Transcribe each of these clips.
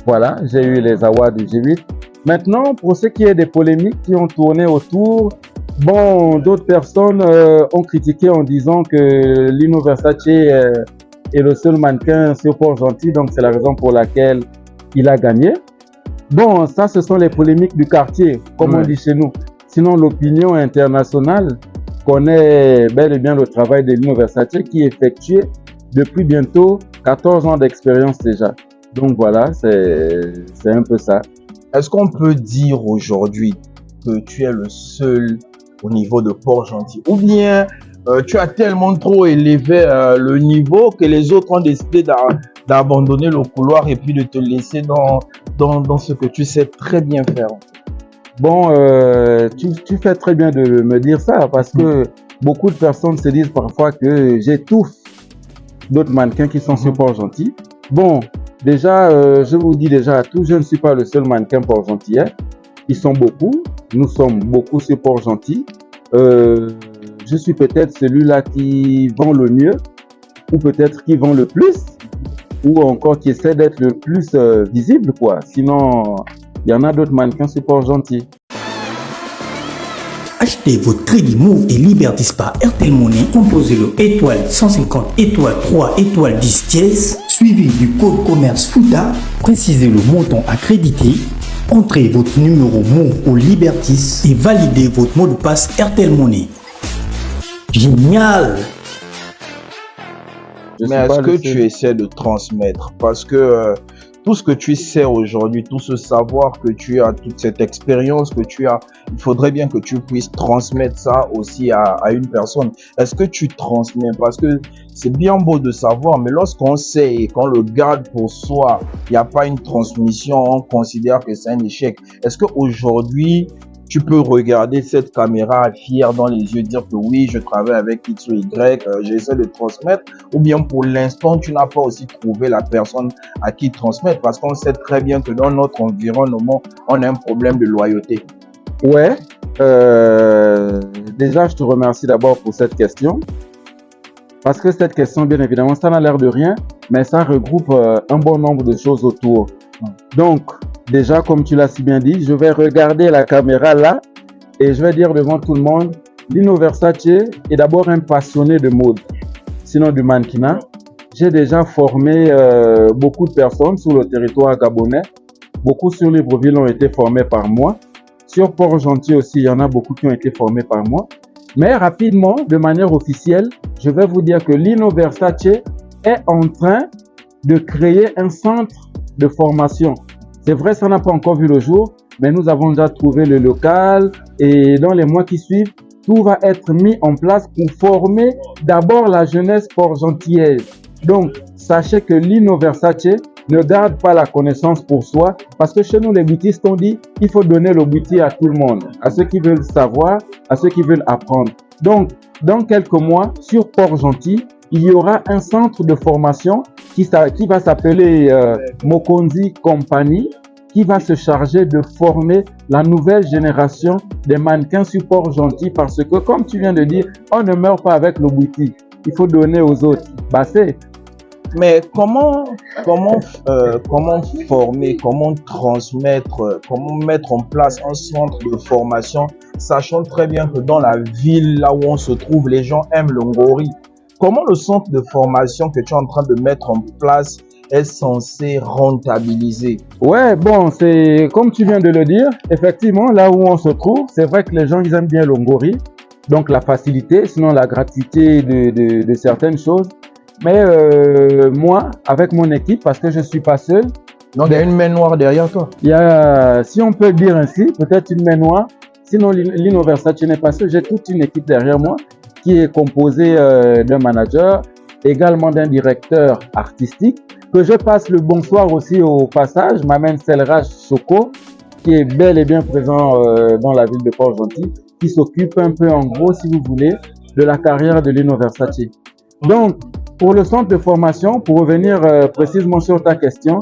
Voilà, j'ai eu les awards du G8. Maintenant, pour ce qui est des polémiques qui ont tourné autour, bon, d'autres personnes ont critiqué en disant que Lino Versace est le seul mannequin sur Port-Gentil, donc c'est la raison pour laquelle il a gagné. Bon, ça, ce sont les polémiques du quartier, comme on dit chez nous. Sinon, l'opinion internationale connaît bel et bien le travail de Lino Versace qui est effectué depuis bientôt 14 ans d'expérience déjà. Donc voilà, c'est un peu ça. Est-ce qu'on peut dire aujourd'hui que tu es le seul au niveau de Port-Gentil? Ou bien tu as tellement trop élevé le niveau que les autres ont décidé d'abandonner le couloir et puis de te laisser dans ce que tu sais très bien faire? Bon, tu fais très bien de me dire ça parce que beaucoup de personnes se disent parfois que j'étouffe d'autres mannequins qui sont sur Port-Gentil. Bon, déjà, je vous dis déjà à tous, je ne suis pas le seul mannequin Port-Gentilais. Ils sont beaucoup, nous sommes beaucoup sur Port-Gentil. Je suis peut-être celui-là qui vend le mieux, ou peut-être qui vend le plus, ou encore qui essaie d'être le plus visible, quoi. Sinon, il y en a d'autres mannequins sur Port-Gentil. Achetez votre crédit Move et Libertis par Airtel Money, composez le étoile 150 étoile 3 étoile 10 dièse, suivi du code commerce FUTA, précisez le montant à créditer, entrez votre numéro Move au Libertis et validez votre mot de passe Airtel Money. Génial! Mais est-ce que tu essaies de transmettre? Parce que tout ce que tu sais aujourd'hui, tout ce savoir que tu as, toute cette expérience que tu as, il faudrait bien que tu puisses transmettre ça aussi à une personne. Est-ce que tu transmets? Parce que c'est bien beau de savoir, mais lorsqu'on sait et qu'on le garde pour soi, il n'y a pas une transmission, on considère que c'est un échec. Est-ce qu'aujourd'hui, tu peux regarder cette caméra fier dans les yeux, dire que oui, je travaille avec X ou Y, j'essaie de transmettre, ou bien pour l'instant, tu n'as pas aussi trouvé la personne à qui transmettre, parce qu'on sait très bien que dans notre environnement, on a un problème de loyauté. Ouais, déjà, je te remercie d'abord pour cette question, parce que cette question, bien évidemment, ça n'a l'air de rien, mais ça regroupe un bon nombre de choses autour. Donc, déjà, comme tu l'as si bien dit, je vais regarder la caméra là et je vais dire devant tout le monde, Lino Versace est d'abord un passionné de mode, sinon du mannequinat. J'ai déjà formé beaucoup de personnes sur le territoire gabonais. Beaucoup sur Libreville ont été formés par moi. Sur Port-Gentil aussi, il y en a beaucoup qui ont été formés par moi. Mais rapidement, de manière officielle, je vais vous dire que Lino Versace est en train de créer un centre de formation. C'est vrai, ça n'a pas encore vu le jour, mais nous avons déjà trouvé le local et dans les mois qui suivent, tout va être mis en place pour former d'abord la jeunesse port-gentillaise. Donc, sachez que Lino Versace ne garde pas la connaissance pour soi parce que chez nous, les boutistes, on dit il faut donner le bouti à tout le monde, à ceux qui veulent savoir, à ceux qui veulent apprendre. Donc, dans quelques mois, sur Port-Gentil, il y aura un centre de formation qui va s'appeler Mokonzi Company, qui va se charger de former la nouvelle génération des mannequins sur Port-Gentil parce que, comme tu viens de dire, on ne meurt pas avec le boutique. Il faut donner aux autres. Mais comment former, comment transmettre, comment mettre en place un centre de formation, sachant très bien que dans la ville là où on se trouve, les gens aiment le ngori. Comment le centre de formation que tu es en train de mettre en place est censé rentabiliser? Ouais, bon, c'est comme tu viens de le dire, effectivement, là où on se trouve, c'est vrai que les gens, ils aiment bien le ngori, donc la facilité, sinon la gratuité de certaines choses. Mais moi, avec mon équipe, parce que je ne suis pas seul. Donc, il y a une main noire derrière toi. Il y a, si on peut le dire ainsi, peut-être une main noire. Sinon, Lino Versace n'est pas seul. J'ai toute une équipe derrière moi qui est composée d'un manager, également d'un directeur artistique, que je passe le bonsoir aussi au passage, m'amène Selraj Soko, qui est bel et bien présent dans la ville de Port-Gentil, qui s'occupe un peu, en gros, si vous voulez, de la carrière de Lino Versace. Donc, pour le centre de formation, pour revenir précisément sur ta question,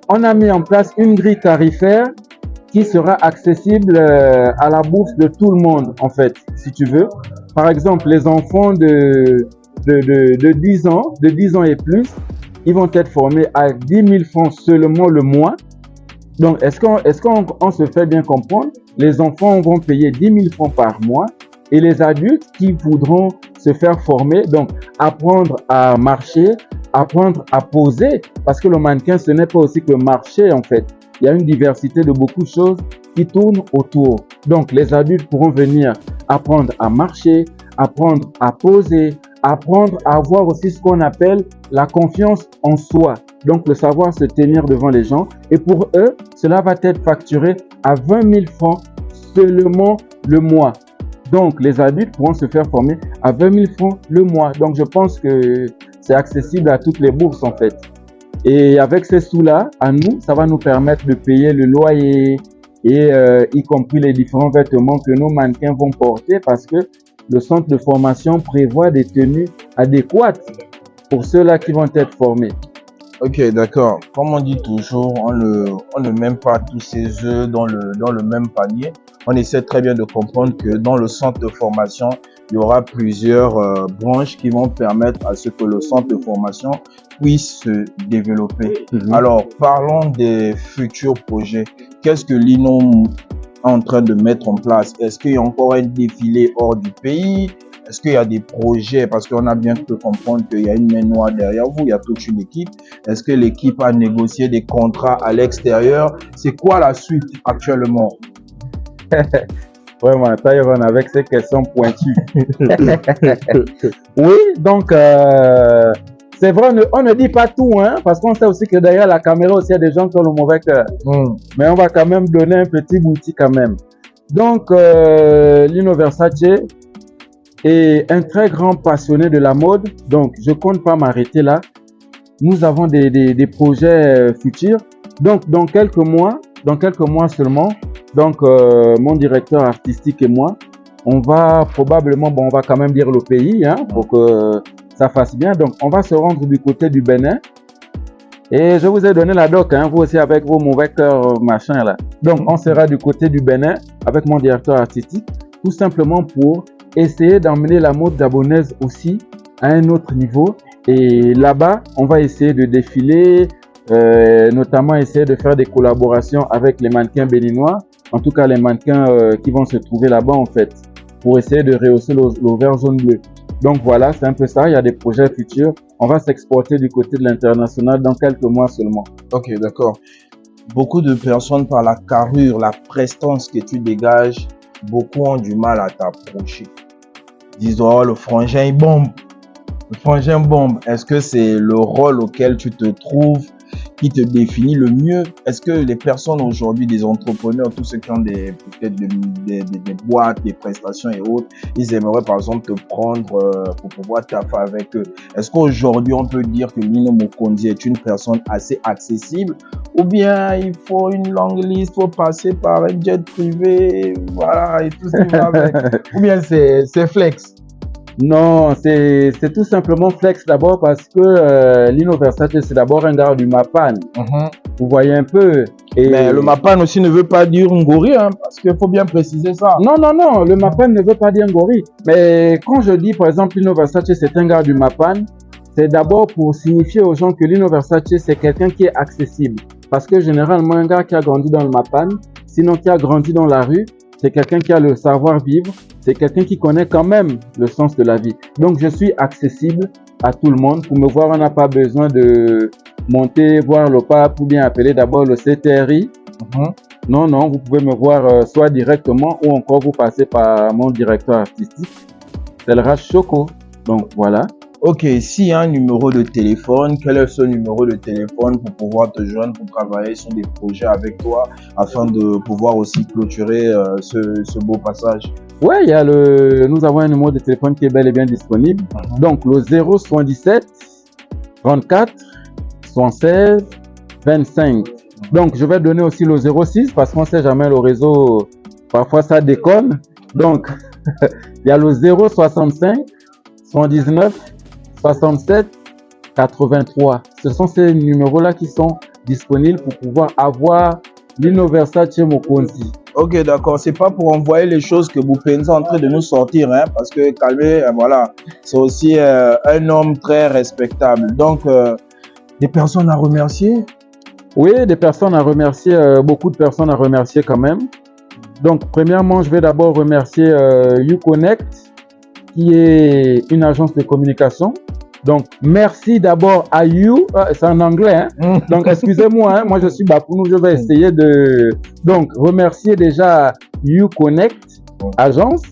on a mis en place une grille tarifaire qui sera accessible à la bourse de tout le monde, en fait, si tu veux. Par exemple, les enfants de 10 ans et plus, ils vont être formés à 10 000 francs seulement le mois. Donc, est-ce qu'on se fait bien comprendre? Les enfants vont payer 10 000 francs par mois et les adultes qui voudront se faire former, donc apprendre à marcher, apprendre à poser, parce que le mannequin, ce n'est pas aussi que marcher en fait. Il y a une diversité de beaucoup de choses qui tournent autour. Donc, les adultes pourront venir apprendre à marcher, apprendre à poser, apprendre à avoir aussi ce qu'on appelle la confiance en soi. Donc, le savoir se tenir devant les gens. Et pour eux, cela va être facturé à 20 000 francs seulement le mois. Donc, les adultes pourront se faire former à 20 000 francs le mois. Donc, je pense que c'est accessible à toutes les bourses en fait. Et avec ces sous-là, à nous, ça va nous permettre de payer le loyer et y compris les différents vêtements que nos mannequins vont porter parce que le centre de formation prévoit des tenues adéquates pour ceux-là qui vont être formés. Ok, d'accord. Comme on dit toujours, on ne met pas tous ses œufs dans le même panier. On essaie très bien de comprendre que dans le centre de formation, il y aura plusieurs branches qui vont permettre à ce que le centre de formation puisse se développer. Alors, parlons des futurs projets. Qu'est-ce que l'INOM est en train de mettre en place? Est-ce qu'il y a encore un défilé hors du pays? Est-ce qu'il y a des projets? Parce qu'on a bien pu comprendre qu'il y a une main noire derrière vous, il y a toute une équipe. Est-ce que l'équipe a négocié des contrats à l'extérieur? C'est quoi la suite actuellement? Vraiment, Taïron avec ces questions pointues. Oui, donc c'est vrai, on ne dit pas tout, hein, parce qu'on sait aussi que derrière la caméra aussi, il y a des gens qui ont le mauvais cœur. Mais on va quand même donner un petit boutique quand même. Donc, Lino Versace est un très grand passionné de la mode. Donc, je compte pas m'arrêter là. Nous avons des projets futurs. Donc, dans quelques mois seulement, donc mon directeur artistique et moi, on va probablement, on va quand même dire le pays, hein, pour que ça fasse bien. Donc, on va se rendre du côté du Bénin. Et je vous ai donné la doc, hein, vous aussi avec vos mauvais cœurs, machin là. Donc, on sera du côté du Bénin avec mon directeur artistique, tout simplement pour essayer d'emmener la mode gabonaise aussi à un autre niveau. Et là-bas, on va essayer de défiler, notamment essayer de faire des collaborations avec les mannequins béninois, en tout cas les mannequins qui vont se trouver là-bas en fait, pour essayer de rehausser le vert jaune bleu. Donc voilà, c'est un peu ça, il y a des projets futurs. On va s'exporter du côté de l'international dans quelques mois seulement. Ok, d'accord. Beaucoup de personnes, par la carrure, la prestance que tu dégages, beaucoup ont du mal à t'approcher. Disent, oh, le frangin il bombe. Le frangin bombe. Est-ce que c'est le rôle auquel tu te trouves qui te définit le mieux? Est-ce que les personnes aujourd'hui, des entrepreneurs, tous ceux qui ont peut-être des boîtes, des prestations et autres, ils aimeraient par exemple te prendre pour pouvoir taffer avec eux? Est-ce qu'aujourd'hui on peut dire que Lino Mokonzi est une personne assez accessible, ou bien il faut une longue liste, il faut passer par un jet privé, voilà, et tout ce qui va avec, ou bien c'est flex? Non, c'est tout simplement flex d'abord parce que Lino Versace, c'est d'abord un gars du Mapan. Vous voyez un peu. Et mais le Mapan aussi ne veut pas dire Ngori, hein, parce qu'il faut bien préciser ça. Non, le Mapan ne veut pas dire Ngori. Mais quand je dis, par exemple, Lino Versace, c'est un gars du Mapan, c'est d'abord pour signifier aux gens que Lino Versace, c'est quelqu'un qui est accessible. Parce que généralement, un gars qui a grandi dans le Mapan, sinon qui a grandi dans la rue, c'est quelqu'un qui a le savoir-vivre, c'est quelqu'un qui connaît quand même le sens de la vie. Donc, je suis accessible à tout le monde. Pour me voir, on n'a pas besoin de monter, voir le pape ou bien appeler d'abord le CTRI. Non, vous pouvez me voir soit directement ou encore vous passez par mon directeur artistique. C'est le Rach Choco. Donc, voilà. Ok, s'il y a un numéro de téléphone, quel est ce numéro de téléphone pour pouvoir te joindre, pour travailler sur des projets avec toi, afin de pouvoir aussi clôturer ce beau passage? Ouais, nous avons un numéro de téléphone qui est bel et bien disponible. Donc, le 077 34 76 25. Donc, je vais donner aussi le 06 parce qu'on sait jamais le réseau, parfois ça déconne. Donc, il y a le 065 119 67 83. Ce sont ces numéros-là qui sont disponibles pour pouvoir avoir Lino Versace Mokonzi. Ok, d'accord. C'est pas pour envoyer les choses que Boupenza est en train de nous sortir, hein, parce que Calvé, voilà, c'est aussi un homme très respectable. Donc, Des personnes à remercier? Oui, des personnes à remercier, beaucoup de personnes à remercier quand même. Donc, premièrement, je vais d'abord remercier YouConnect, qui est une agence de communication. Donc, merci d'abord à You, c'est en anglais, hein? Donc excusez-moi, hein, moi je suis Bapounou, je vais essayer de... Donc, remercier déjà YouConnect, agence,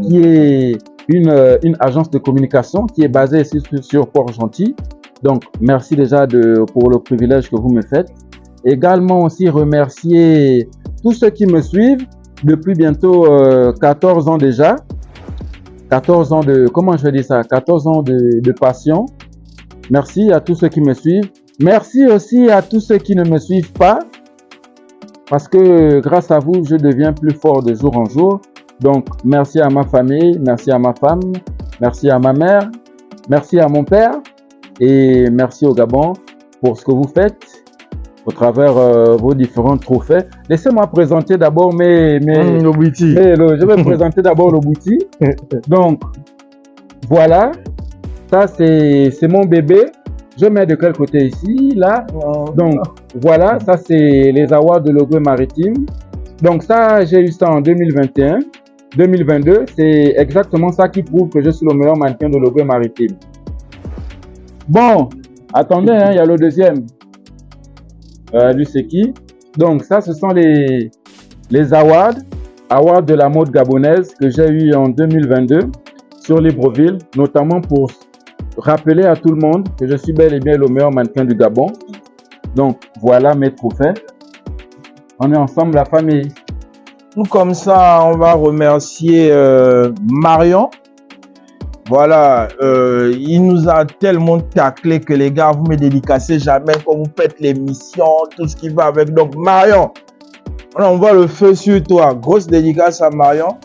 qui est une agence de communication qui est basée ici sur Port-Gentil. Donc, merci déjà pour le privilège que vous me faites. Également aussi remercier tous ceux qui me suivent depuis bientôt 14 ans déjà. 14 ans de, comment je vais dire ça, 14 ans de passion. Merci à tous ceux qui me suivent. Merci aussi à tous ceux qui ne me suivent pas. Parce que grâce à vous, je deviens plus fort de jour en jour. Donc, merci à ma famille, merci à ma femme, merci à ma mère, merci à mon père et merci au Gabon pour ce que vous faites au travers vos différents trophées. Laissez-moi présenter d'abord l'Obouti. Je vais présenter d'abord l'Obouti. Donc, voilà. Ça, c'est mon bébé. Je mets de quel côté ici, là. Donc, voilà. Ça, c'est les awards de l'Ogooué maritime. Donc, ça, j'ai eu ça en 2021. 2022, c'est exactement ça qui prouve que je suis le meilleur mannequin de l'Ogooué maritime. Bon, attendez, hein, il y a le deuxième. Lui, c'est qui? Donc, ça, ce sont les awards de la mode gabonaise que j'ai eu en 2022 sur Libreville, notamment pour rappeler à tout le monde que je suis bel et bien le meilleur mannequin du Gabon. Donc, voilà mes trophées. On est ensemble, la famille. Nous, comme ça, on va remercier Marion. Voilà, il nous a tellement taclé que les gars, vous me dédicacez jamais quand vous faites l'émission, tout ce qui va avec. Donc, Marion, on voit le feu sur toi. Grosse dédicace à Marion.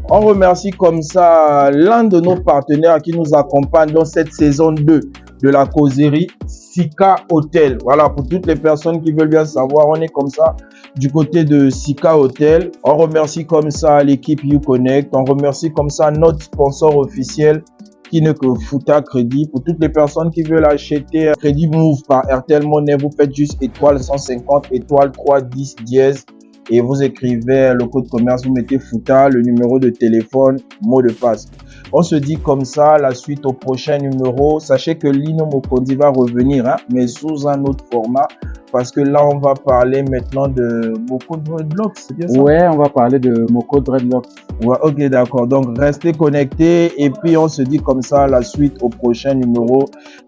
On remercie comme ça l'un de nos partenaires qui nous accompagne dans cette saison 2 de la causerie Sika Hotel. Voilà, pour toutes les personnes qui veulent bien savoir, on est comme ça du côté de Sika Hotel. On remercie comme ça l'équipe YouConnect. On remercie comme ça notre sponsor officiel qui n'est que Fouta Crédit. Pour toutes les personnes qui veulent acheter Crédit Move par Airtel Money, vous faites juste étoile 150, étoile 310 dièse et vous écrivez le code commerce, vous mettez Fouta, le numéro de téléphone, mot de passe. On se dit comme ça, la suite au prochain numéro. Sachez que Lino Mokondi va revenir, hein, mais sous un autre format. Parce que là, on va parler maintenant de Moko Dreadlocks, c'est bien ça? Ouais, on va parler de Moko Dreadlocks. Ouais, ok, d'accord. Donc, restez connectés. Et puis, on se dit comme ça, la suite au prochain numéro.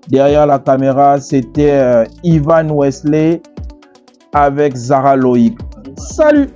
Derrière la caméra, c'était Ivan Wesley avec Zara Loïc. Salut!